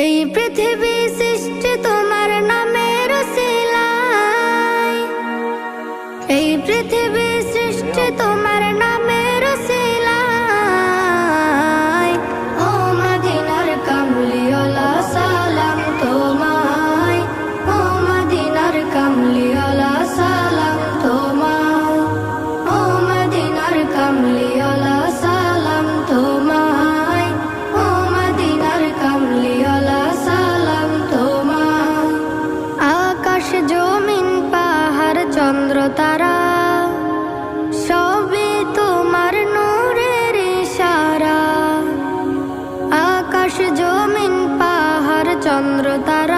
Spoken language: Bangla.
এই পৃথিবী সৃষ্টি তোমার নামের উসিলায়, এই পৃথিবী সৃষ্টি তোমার নামের উসিলায়। ও মদিনার কামলিওয়ালা সালাম তোমায়, ও মদিনার কামলিওয়ালা সালাম তোমায়, ও মদিনার কামলিওয়ালা সালাম তোমায়, ও মদিনার কামলিওয়ালা সালাম তোমায়। আকাশ জমিন পাহাড় চন্দ্র তারা সবই তোমার নূরের ইশারা। আকাশ জমিন পাহাড় চন্দ্র তারা